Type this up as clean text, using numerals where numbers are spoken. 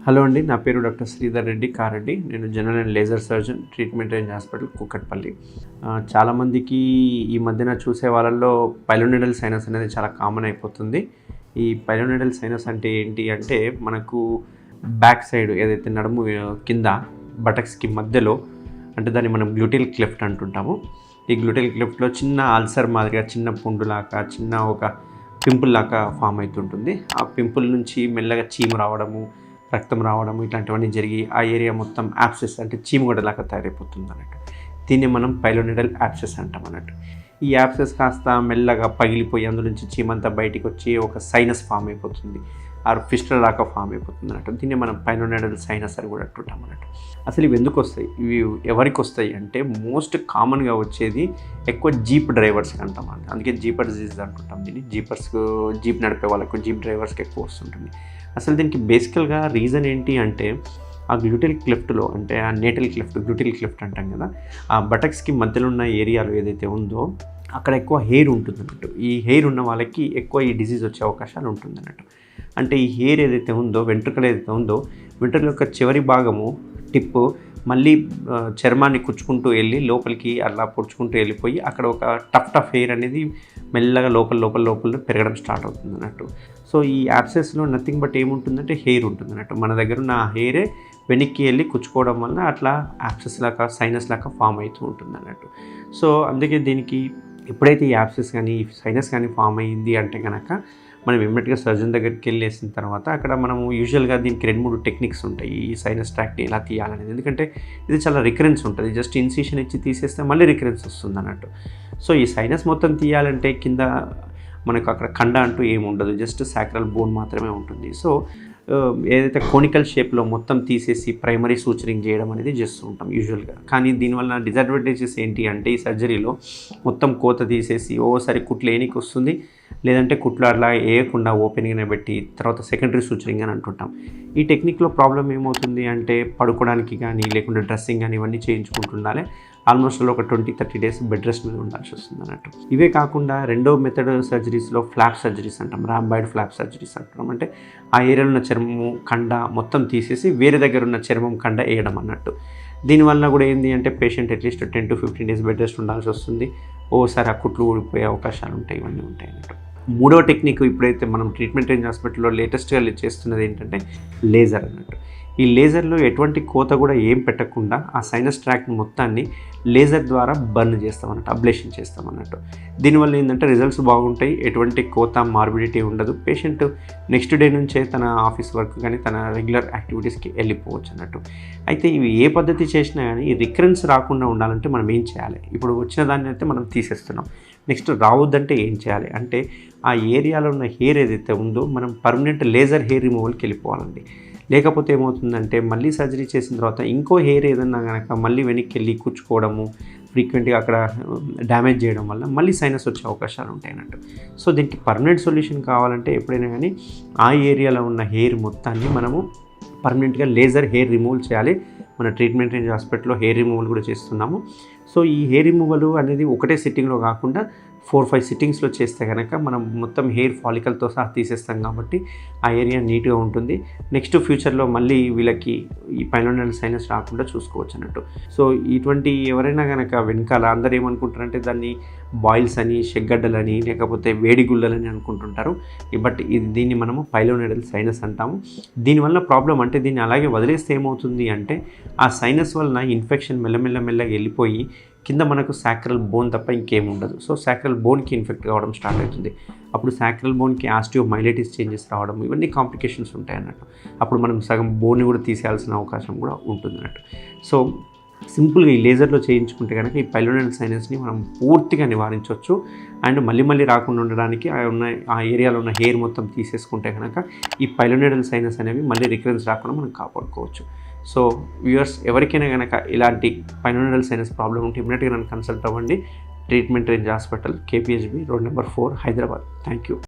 Hello అండి, నా పేరు డాక్టర్ శ్రీధర్ రెడ్డి కారెడ్డి. నేను general and laser surgeon, treatment range hospital, Kukatpally. చాలామందికి ఈ మధ్యన చూసే వాళ్ళల్లో పైలోనిడల్ సైనస్ అనేది చాలా కామన్ అయిపోతుంది. ఈ పైలోనిడల్ సైనస్ అంటే ఏంటి అంటే, మనకు బ్యాక్ సైడ్ ఏదైతే నడుము కింద బటక్స్కి మధ్యలో, అంటే దాన్ని మనం గ్లూటెల్ క్లెఫ్ట్ అంటుంటాము. ఈ గ్లూటెల్ క్లెఫ్ట్లో చిన్న అల్సర్ మాదిరిగా, చిన్న పుండులాగా, చిన్న ఒక పింపుల్ లాగా ఫామ్ అవుతుంటుంది. ఆ పింపుల్ నుంచి మెల్లగా చీము రావడము, రక్తం రావడం, ఇట్లాంటివన్నీ జరిగి ఆ ఏరియా మొత్తం యాప్సెస్ అంటే చీముగడలాగా తయారైపోతుంది అన్నట్టు. దీన్ని మనం పైలోనిడల్ యాప్సెస్ అంటాం అన్నట్టు. ఈ యాప్సెస్ కాస్త మెల్లగా పగిలిపోయి అందులో నుంచి చీమంతా బయటికి వచ్చి ఒక సైనస్ ఫామ్ అయిపోతుంది, ఆ ఫిస్టులా లాగా ఫామ్ అయిపోతుంది అన్నట్టు. దీన్ని మనం పైలోనిడల్ సైనస్ అని కూడా అంటుంటాం అన్నట్టు. అసలు ఇవి ఎందుకు వస్తాయి, ఇవి ఎవరికి వస్తాయి అంటే, మోస్ట్ కామన్గా వచ్చేది ఎక్కువ జీప్ డ్రైవర్స్కి అంటాం అండి. అందుకే జీపర్ డిజీజ్ అంటుంటాం దీన్ని. జీప్ నడిపే వాళ్ళకు, జీప్ డ్రైవర్స్కి ఎక్కువ వస్తుంటుంది. అసలు దీనికి బేసికల్గా రీజన్ ఏంటి అంటే, ఆ గ్లూటెల్ క్లెఫ్ట్లో, అంటే ఆ నేటల్ క్లెఫ్ట్, గ్లూటెల్ క్లెఫ్ట్ అంటాం కదా, ఆ బటక్స్కి మధ్యలో ఉన్న ఏరియాలో ఏదైతే ఉందో అక్కడ ఎక్కువ హెయిర్ ఉంటుంది అన్నట్టు. ఈ హెయిర్ ఉన్న వాళ్ళకి ఎక్కువ ఈ డిజీజ్ వచ్చే అవకాశాలు ఉంటుంది అన్నట్టు. అంటే ఈ హెయిర్ ఏదైతే ఉందో, వెంట్రుకలు ఏదైతే ఉందో, వెంట్రుకల యొక్క చివరి భాగము టిప్పు మళ్ళీ చర్మాన్ని కుచ్చుకుంటూ వెళ్ళి లోపలికి అలా పొడుచుకుంటూ వెళ్ళిపోయి అక్కడ ఒక టఫ్ హెయిర్ అనేది మెల్లగా లోపల పెరగడం స్టార్ట్ అవుతుంది అన్నట్టు. సో ఈ యాప్సెస్లో నథింగ్ బట్ ఏముంటుందంటే హెయిర్ ఉంటుంది అన్నట్టు. మన దగ్గర ఉన్న ఆ హెయిరే వెనక్కి వెళ్ళి కుచ్చుకోవడం వల్ల అట్లా యాప్సెస్ లాగా, సైనస్ లాగా ఫామ్ అవుతూ ఉంటుంది అన్నట్టు. సో అందుకే దీనికి ఎప్పుడైతే ఈ యాప్సెస్ కానీ, ఈ సైనస్ కానీ ఫామ్ అయ్యింది అంటే కనుక, మనం ఇమ్మీడియట్గా సర్జన్ దగ్గరికి వెళ్ళేసిన తర్వాత అక్కడ మనము యూజువల్గా దీనికి 2-3 టెక్నిక్స్ ఉంటాయి ఈ సైనస్ ట్రాక్ని ఎలా తీయాలనేది. ఎందుకంటే ఇది చాలా రికరెన్స్ ఉంటుంది. జస్ట్ ఇన్సిషన్ ఇచ్చి తీసేస్తే మళ్ళీ రికరెన్స్ వస్తుంది అన్నట్టు. సో ఈ సైనస్ మొత్తం తీయాలంటే కింద మనకు అక్కడ కండ అంటూ ఏమి ఉండదు, జస్ట్ సాక్రల్ బోన్ మాత్రమే ఉంటుంది. సో ఏదైతే కోనికల్ షేప్లో మొత్తం తీసేసి ప్రైమరీ సూచరింగ్ చేయడం అనేది చేస్తూ ఉంటాం యూజువల్గా. కానీ దీనివల్ల డిసడ్వాంటేజెస్ ఏంటి అంటే, ఈ సర్జరీలో మొత్తం కోత తీసేసి ఓసారి కుట్లు ఏనికి వస్తుంది, లేదంటే కుట్లు అట్లా వేయకుండా ఓపెనింగ్నే పెట్టి తర్వాత సెకండరీ సూచరింగ్ అని అంటుంటాం. ఈ టెక్నిక్లో ప్రాబ్లం ఏమవుతుంది అంటే, పడుకోవడానికి కానీ లేకుంటే డ్రెస్సింగ్ కానీ ఇవన్నీ చేయించుకుంటుండాలి. ఆల్మోస్ట్ ఒక 20-30 డేస్ బెడ్ రెస్ట్ మీద ఉండాల్సి వస్తుంది అన్నట్టు. ఇవే కాకుండా రెండో మెథడ్ సర్జరీస్లో ఫ్లాప్ సర్జరీస్ అంటాం, రాంబాయిడ్ ఫ్లాప్ సర్జరీస్ అంటాం. అంటే ఆ ఏరియాలో ఉన్న చర్మము కండ మొత్తం తీసేసి వేరే దగ్గర ఉన్న చర్మం కండ వేయడం అన్నట్టు. దీనివల్ల కూడా ఏంటి అంటే, patient at least 10-15 days bed rest ఉండాల్సి వస్తుంది. ఓసారి ఆ కుట్లు ఊడిపోయే అవకాశాలు ఉంటాయి, ఇవన్నీ ఉంటాయి అన్నట్టు. మూడో టెక్నిక్ ఇప్పుడైతే మనం ట్రీట్మెంట్ రేంజ్ హాస్పిటల్లో లేటెస్ట్గా చేస్తున్నది ఏంటంటే లేజర్ అన్నట్టు. ఈ లేజర్లో ఎటువంటి కోత కూడా ఏం పెట్టకుండా ఆ సైనస్ ట్రాక్ట్ మొత్తాన్ని లేజర్ ద్వారా బర్న్ చేస్తామన్నట్టు, అబ్లేషన్ చేస్తామన్నట్టు. దీనివల్ల ఏంటంటే రిజల్ట్స్ బాగుంటాయి, ఎటువంటి కోత మార్బిడిటీ ఉండదు. పేషెంట్ నెక్స్ట్ డే నుంచే తన ఆఫీస్ వర్క్ కానీ తన రెగ్యులర్ యాక్టివిటీస్కి వెళ్ళిపోవచ్చు అన్నట్టు. అయితే ఇవి ఏ పద్ధతి చేసినా కానీ ఈ రికరెన్స్ రాకుండా ఉండాలంటే మనం ఏం చేయాలి? ఇప్పుడు వచ్చిన దాన్ని అయితే మనం తీసేస్తున్నాం, నెక్స్ట్ రావద్దంటే ఏం చేయాలి అంటే, ఆ ఏరియాలో ఉన్న హెయిర్ ఏదైతే ఉందో మనం పర్మనెంట్ లేజర్ హెయిర్ రిమూవల్కి వెళ్ళిపోవాలండి. లేకపోతే ఏమవుతుందంటే, మళ్ళీ సర్జరీ చేసిన తర్వాత ఇంకో హెయిర్ ఏదన్నా కనుక మళ్ళీ వెనక్కి వెళ్ళి కూర్చుకోవడము, ఫ్రీక్వెంట్గా అక్కడ డ్యామేజ్ చేయడం వల్ల మళ్ళీ సైనస్ వచ్చే అవకాశాలు ఉంటాయి అన్నట్టు. సో దీనికి పర్మనెంట్ సొల్యూషన్ కావాలంటే ఎప్పుడైనా కానీ ఆ ఏరియాలో ఉన్న హెయిర్ మొత్తాన్ని మనము పర్మనెంట్గా లేజర్ హెయిర్ రిమూవల్ చేయాలి. మన ట్రీట్మెంట్ రేంజ్ హాస్పిటల్లో హెయిర్ రిమూవల్ కూడా చేస్తున్నాము. సో ఈ హెయిర్ రిమూవల్ అనేది ఒకటే సిట్టింగ్లో కాకుండా 4-5 సిట్టింగ్స్లో చేస్తే కనుక మనం మొత్తం హెయిర్ ఫాలికల్తో సహా తీసేస్తాం కాబట్టి ఆ ఏరియా నీట్గా ఉంటుంది. నెక్స్ట్ ఫ్యూచర్లో మళ్ళీ వీళ్ళకి ఈ పైలోనిడల్ సైనస్ రాకుండా చూసుకోవచ్చు అన్నట్టు. సో ఇటువంటి ఎవరైనా కనుక వెనకాల అందరూ ఏమనుకుంటారంటే, దాన్ని బాయిల్స్ అని, షెగ్గడ్డలని, లేకపోతే వేడి గుళ్ళలని అనుకుంటుంటారు. బట్ దీన్ని మనము పైలోనిడల్ సైనస్ అంటాము. దీనివల్ల ప్రాబ్లం అంటే, దీన్ని అలాగే వదిలేస్తే ఏమవుతుంది అంటే, ఆ సైనస్ వలన ఇన్ఫెక్షన్ మెల్లగా వెళ్ళిపోయి కింద మనకు సాక్రల్ బోన్ తప్ప ఇంకేం ఉండదు. సో సాక్రల్ బోన్కి ఇన్ఫెక్ట్ కావడం స్టార్ట్ అవుతుంది. అప్పుడు సాక్రల్ బోన్కి ఆస్టియోమైలైటిస్ చేంజెస్ రావడం, ఇవన్నీ కాంప్లికేషన్స్ ఉంటాయి అన్నట్టు. అప్పుడు మనం సగం బోన్ని కూడా తీసేయాల్సిన అవకాశం కూడా ఉంటుంది అన్నట్టు. సో సింపుల్గా ఈ లేజర్లో చేయించుకుంటే కనుక ఈ పైలోనిడల్ సైనస్ని మనం పూర్తిగా నివారించవచ్చు. అండ్ మళ్ళీ రాకుండా ఉండడానికి ఆ ఏరియాలో ఉన్న హెయిర్ మొత్తం తీసేసుకుంటే కనుక ఈ పైలోనిడల్ సైనస్ అనేవి మళ్ళీ రికరెన్స్ రాకుండా మనం కాపాడుకోవచ్చు. సో వ్యూవర్స్, ఎవరికైనా కనుక ఇలాంటి పైలోనిడల్ సైనస్ ప్రాబ్లం ఉంటే ఇమ్మీడియట్గా నన్ను కన్సల్ట్ అవ్వండి. Treatment range hospital, KPHB, road number 4, Hyderabad. Thank you.